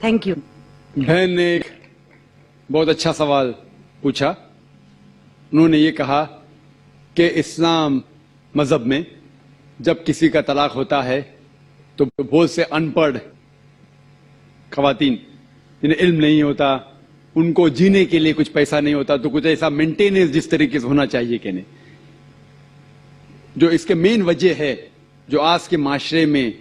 Thank you. बहन ने एक बहुत अच्छा सवाल पूछा। उन्होंने ये कहा कि इस्लाम मजहब में जब किसी का तलाक होता है तो बहुत से अनपढ़ खवातीन जिन्हें इल्म नहीं होता, उनको जीने के लिए कुछ पैसा नहीं होता, तो कुछ ऐसा मेंटेनेंस जिस तरीके से होना चाहिए कि नहीं। जो इसके मेन वजह है जो आज के माशरे में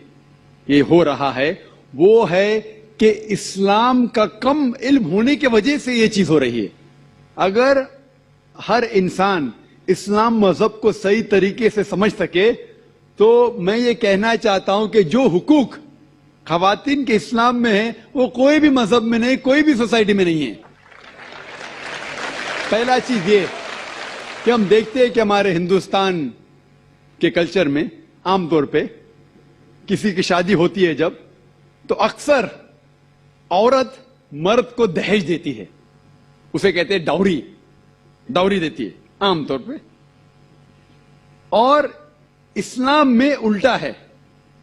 ये हो रहा है वो है कि इस्लाम का कम इल्म होने की वजह से ये चीज हो रही है। अगर हर इंसान इस्लाम मजहब को सही तरीके से समझ सके तो मैं ये कहना चाहता हूं कि जो हुकूक खवातीन के इस्लाम में है वो कोई भी मजहब में नहीं, कोई भी सोसाइटी में नहीं है। पहला चीज ये कि हम देखते हैं कि हमारे हिंदुस्तान के कल्चर में आमतौर पे किसी की शादी होती है जब, तो अक्सर औरत मर्द को दहेज देती है, उसे कहते हैं डाउरी, डाउरी देती है आमतौर पे। और इस्लाम में उल्टा है।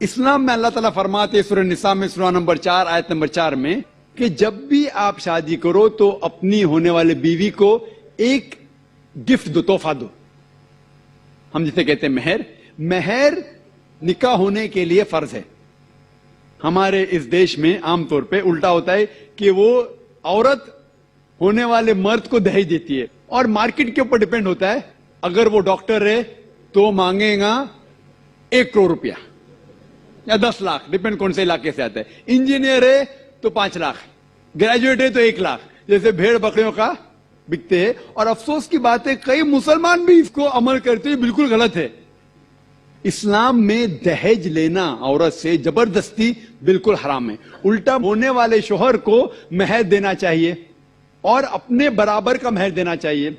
इस्लाम में अल्लाह ताला फरमाते हैं सूरह निसा में सूरह नंबर 4 आयत नंबर 4 में कि जब भी आप शादी करो तो अपनी होने वाले बीवी को एक गिफ्ट दो, तोहफा दो। हम जिसे कहते हैं मेहर। मेहर निकाह होने के लिए फर्ज है। हमारे इस देश में आमतौर पे उल्टा होता है कि वो औरत होने वाले मर्द को दहेज देती है और मार्केट के ऊपर डिपेंड होता है। अगर वो डॉक्टर है तो मांगेगा 1 करोड़ रुपया या 10 लाख, डिपेंड कौन से इलाके से आता है। इंजीनियर है तो 5 लाख, ग्रेजुएट है तो 1 लाख, जैसे भेड़ बकरियों का बिकते हैं। और अफसोस की बात है कई मुसलमान भी इसको अमल करते हैं, बिल्कुल गलत है। इस्लाम में दहेज लेना औरत से जबरदस्ती बिल्कुल हराम है। उल्टा होने वाले शोहर को महर देना चाहिए और अपने बराबर का महर देना चाहिए।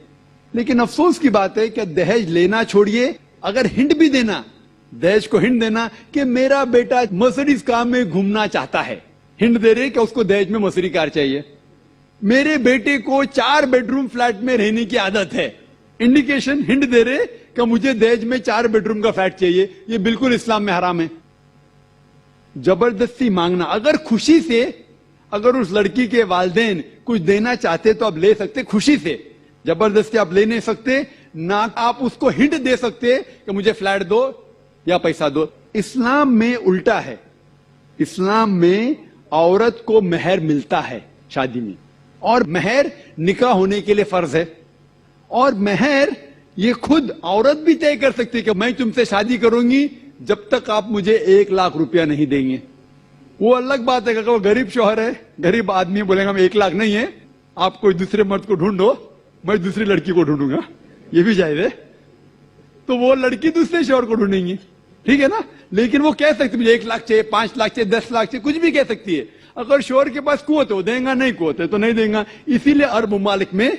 लेकिन अफसोस की बात है कि दहेज लेना छोड़िए, अगर हिंट भी देना, दहेज को हिंट देना कि मेरा बेटा मर्सिडीज कार में घूमना चाहता है, हिंट दे रहे कि उसको दहेज में मर्सिडीज कार चाहिए। मेरे बेटे को 4 बेडरूम फ्लैट में रहने की आदत है, इंडिकेशन, हिंट दे रहे कि मुझे दहेज में 4 बेडरूम का फ्लैट चाहिए। ये बिल्कुल इस्लाम में हराम है। जबरदस्ती मांगना, अगर खुशी से, अगर उस लड़की के वालिदैन कुछ देना चाहते तो आप ले सकते खुशी से, जबरदस्ती आप ले नहीं सकते। ना आप उसको हिंट दे सकते कि मुझे फ्लैट दो या पैसा दो। इस्लाम में उल्टा है। इस्लाम में औरत को महर मिलता है शादी में, और महर निकाह होने के लिए फर्ज है। और महर ये खुद औरत भी तय कर सकती है कि मैं तुमसे शादी करूंगी जब तक आप मुझे 1 लाख रुपया नहीं देंगे। वो अलग बात है कि वो गरीब शौहर है, गरीब आदमी बोलेगा मैं 1 लाख नहीं है, आप कोई दूसरे मर्द को ढूंढो, मैं दूसरी लड़की को ढूंढूंगा, ये भी जायज है। तो वो लड़की दूसरे शौहर को ढूंढेंगी, ठीक है ना। लेकिन वो कह सकती है मुझे 1 लाख चाहिए, 5 लाख चाहिए, 10 लाख चाहिए, कुछ भी कह सकती है। अगर शौहर के पास कुवत हो देगा, नहीं कुवत है तो नहीं देगा। इसीलिए अरब मुमालिक में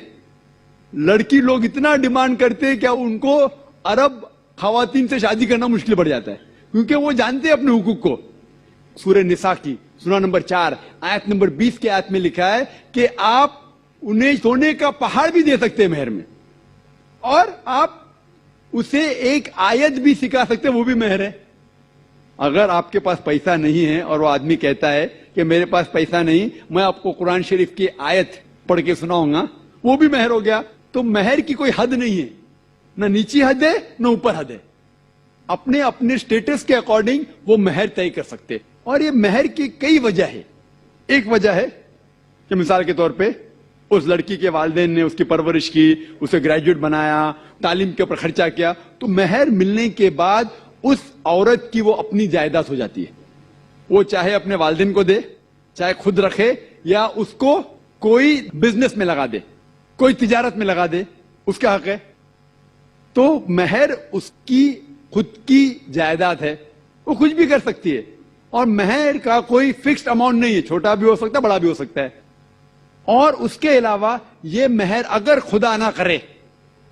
लड़की लोग इतना डिमांड करते हैं कि उनको अरब खवातीन से शादी करना मुश्किल पड़ जाता है, क्योंकि वो जानते हैं अपने हुकूक को। सूरह निसा की सूरह नंबर 4 आयत नंबर 20 के आयत में लिखा है कि आप उन्हें सोने का पहाड़ भी दे सकते हैं मेहर में, और आप उसे एक आयत भी सिखा सकते हैं, वो भी मेहर है। अगर आपके पास पैसा नहीं है और वो आदमी कहता है कि मेरे पास पैसा नहीं, मैं आपको कुरान शरीफ की आयत पढ़ के सुनाऊंगा, वो भी मेहर हो गया। तो मेहर की कोई हद नहीं है, ना नीची हद है ना ऊपर हद है। अपने अपने स्टेटस के अकॉर्डिंग वो मेहर तय कर सकते। और ये मेहर की कई वजह है। एक वजह है कि मिसाल के तौर पे उस लड़की के वालिदैन ने उसकी परवरिश की, उसे ग्रेजुएट बनाया, तालीम के ऊपर खर्चा किया, तो मेहर मिलने के बाद उस औरत की वो अपनी जायदाद हो जाती है। वो चाहे अपने वालिदैन को दे, चाहे खुद रखे, या उसको कोई बिजनेस में लगा दे, कोई तिजारत में लगा दे, उसका हक है। तो मेहर उसकी खुद की जायदाद है, वो कुछ भी कर सकती है। और मेहर का कोई फिक्स्ड अमाउंट नहीं है, छोटा भी हो सकता है, बड़ा भी हो सकता है। और उसके अलावा ये मेहर अगर खुदा ना करे,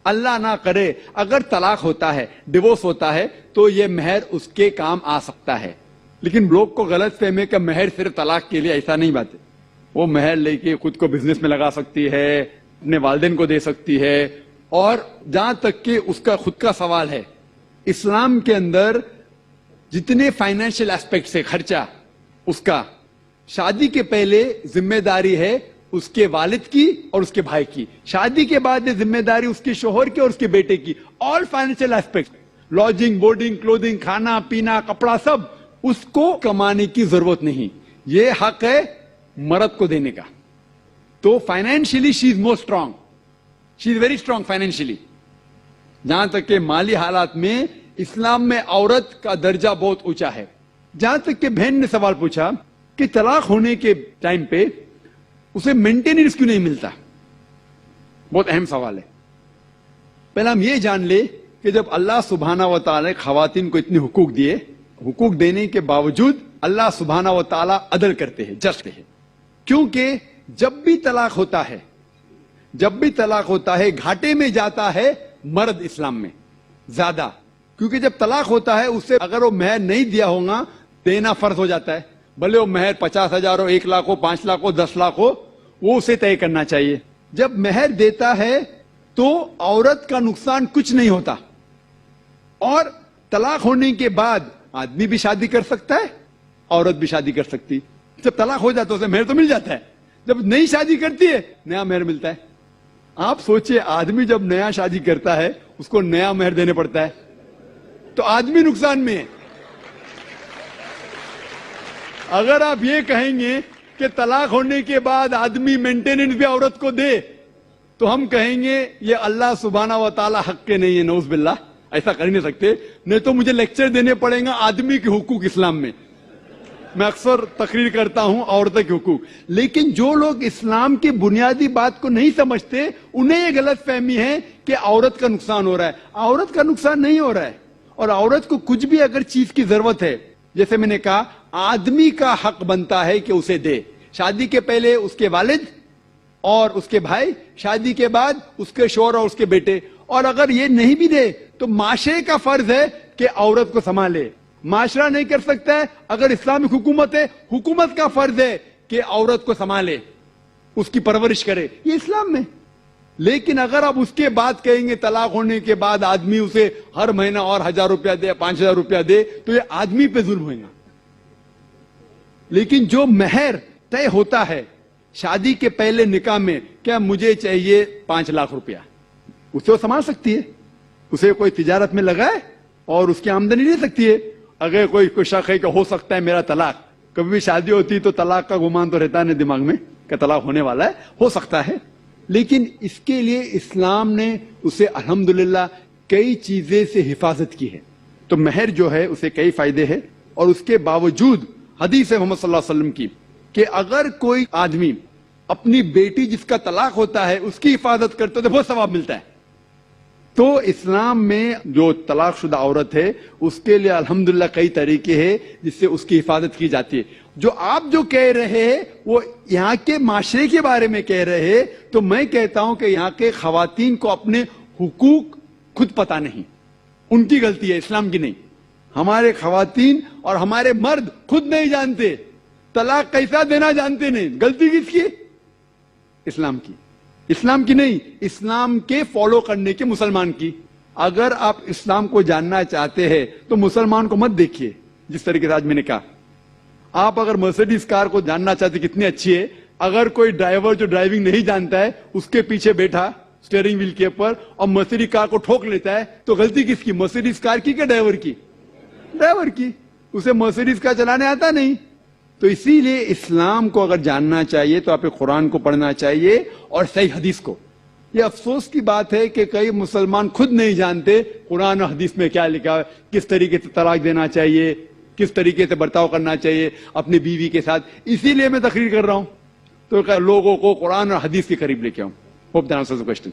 अल्लाह ना करे, अगर तलाक होता है, डिवोर्स होता है, तो ये मेहर उसके काम आ सकता है। लेकिन लोग को गलत फहमी कि मेहर सिर्फ तलाक के लिए, ऐसा नहीं बात है। वो मेहर लेके खुद को बिजनेस में लगा सकती है, अपने वालिदैन को दे सकती है। और जहां तक कि उसका खुद का सवाल है, इस्लाम के अंदर जितने फाइनेंशियल एस्पेक्ट से खर्चा उसका, شادی کے پہلے ذمہ داری ہے اس کے والد کی اور اس کے بھائی کی. شادی کے بعد ذمہ داری اس کے شوہر کی اور اس کے بیٹے کی. آل فائنینشیل ایسپیکٹ, لاڈجنگ, بورڈنگ, کلوتھنگ, کھانا پینا, کپڑا, سب اس کو کمانے کی ضرورت نہیں. یہ حق ہے مرد کو دینے کا. تو financially she is more strong, she is very strong financially. جہاں تک کہ مالی حالات میں اسلام میں عورت کا درجہ بہت اونچا ہے. جہاں تک کہ بہن نے سوال پوچھا کہ طلاق ہونے کے ٹائم پہ اسے مینٹیننس کیوں نہیں ملتا, بہت اہم سوال ہے. پہلا ہم یہ جان لے کہ جب اللہ سبحانہ و تعالی خواتین کو اتنے حقوق دیے, حقوق دینے کے باوجود اللہ سبحانہ و تعالی عدل کرتے ہیں, جسٹ ہے. کیونکہ جب بھی طلاق ہوتا ہے گھاٹے میں جاتا ہے مرد اسلام میں زیادہ. کیونکہ جب طلاق ہوتا ہے اسے اگر وہ مہر نہیں دیا ہوگا دینا فرض ہو جاتا ہے. بھلے وہ مہر 50,000 ہو, 1 لاکھ ہو, 5 لاکھ ہو, 10 لاکھ ہو, وہ اسے طے کرنا چاہیے. جب مہر دیتا ہے تو عورت کا نقصان کچھ نہیں ہوتا. اور طلاق ہونے کے بعد آدمی بھی شادی کر سکتا ہے, عورت بھی شادی کر سکتی. جب طلاق ہو جاتا ہے اسے مہر تو مل جاتا ہے, جب نئی شادی کرتی ہے نیا مہر ملتا ہے. آپ سوچئے آدمی جب نیا شادی کرتا ہے اس کو نیا مہر دینے پڑتا ہے تو آدمی نقصان میں ہے. اگر آپ یہ کہیں گے کہ طلاق ہونے کے بعد آدمی مینٹیننس بھی عورت کو دے تو ہم کہیں گے یہ اللہ سبحانہ و تعالی حق کے نہیں ہے, نعوذ باللہ. ایسا کر ہی نہیں سکتے, نہیں تو مجھے لیکچر دینے پڑیں گا آدمی کے حقوق اسلام میں. میں اکثر تقریر کرتا ہوں عورتوں کے حقوق. لیکن جو لوگ اسلام کی بنیادی بات کو نہیں سمجھتے انہیں یہ غلط فہمی ہے کہ عورت کا نقصان ہو رہا ہے. عورت کا نقصان نہیں ہو رہا ہے. اور عورت کو کچھ بھی اگر چیز کی ضرورت ہے, جیسے میں نے کہا, آدمی کا حق بنتا ہے کہ اسے دے. شادی کے پہلے اس کے والد اور اس کے بھائی, شادی کے بعد اس کے شوہر اور اس کے بیٹے. اور اگر یہ نہیں بھی دے تو معاشرے کا فرض ہے کہ عورت کو سنبھالے. معاشرہ نہیں کر سکتا ہے. اگر اسلامک حکومت ہے, حکومت کا فرض ہے کہ عورت کو سنبھالے, اس کی پرورش کرے. یہ اسلام میں. لیکن اگر آپ اس کے بعد کہیں گے طلاق ہونے کے بعد آدمی اسے ہر مہینہ اور 1,000 روپیہ دے, 5,000 روپیہ دے, تو یہ آدمی پہ ظلم ہوئے گا. لیکن جو مہر طے ہوتا ہے شادی کے پہلے نکاح میں, کیا مجھے چاہیے 5 لاکھ روپیہ, اسے وہ سنبھال سکتی ہے. اسے کوئی تجارت میں لگائے اور اس کی آمدنی لے سکتی ہے. اگر کوئی شک ہے کہ ہو سکتا ہے میرا طلاق, کبھی بھی شادی ہوتی تو طلاق کا گمان تو رہتا ہے دماغ میں کہ طلاق ہونے والا ہے, ہو سکتا ہے. لیکن اس کے لیے اسلام نے اسے الحمدللہ کئی چیزیں سے حفاظت کی ہے. تو مہر جو ہے اسے کئی فائدے ہیں. اور اس کے باوجود حدیث محمد صلی اللہ علیہ وسلم کی کہ اگر کوئی آدمی اپنی بیٹی جس کا طلاق ہوتا ہے اس کی حفاظت کرتا ہے تو بہت ثواب ملتا ہے. تو اسلام میں جو طلاق شدہ عورت ہے اس کے لیے الحمدللہ کئی طریقے ہیں جس سے اس کی حفاظت کی جاتی ہے. جو آپ جو کہہ رہے ہیں وہ یہاں کے معاشرے کے بارے میں کہہ رہے ہیں, تو میں کہتا ہوں کہ یہاں کے خواتین کو اپنے حقوق خود پتہ نہیں. ان کی غلطی ہے, اسلام کی نہیں. ہمارے خواتین اور ہمارے مرد خود نہیں جانتے, طلاق کیسا دینا جانتے نہیں. غلطی کس کی؟ اسلام کی. اسلام کی نہیں, اسلام کے فالو کرنے کے مسلمان کی. اگر آپ اسلام کو جاننا چاہتے ہیں تو مسلمان کو مت دیکھیے. جس طریقے سے آج میں نے کہا, آپ اگر مرسیڈیز کار کو جاننا چاہتے کتنی اچھی ہے, اگر کوئی ڈرائیور جو ڈرائیونگ نہیں جانتا ہے اس کے پیچھے بیٹھا اسٹیئرنگ ویل کے اوپر اور مرسیڈیز کار کو ٹھوک لیتا ہے تو غلطی کس کی؟ مرسیڈیز کار کی کہ ڈرائیور کی؟ ڈرائیور کی. اسے مرسیڈیز کار چلانے آتا نہیں. تو اسی لیے اسلام کو اگر جاننا چاہیے تو آپ قرآن کو پڑھنا چاہیے اور صحیح حدیث کو. یہ افسوس کی بات ہے کہ کئی مسلمان خود نہیں جانتے قرآن اور حدیث میں کیا لکھا ہے, کس طریقے سے طلاق دینا چاہیے, کس طریقے سے برتاؤ کرنا چاہیے اپنی بیوی کے ساتھ. اسی لیے میں تقریر کر رہا ہوں تو لوگوں کو قرآن اور حدیث کے قریب لے کے آؤں. Hope that answers the question.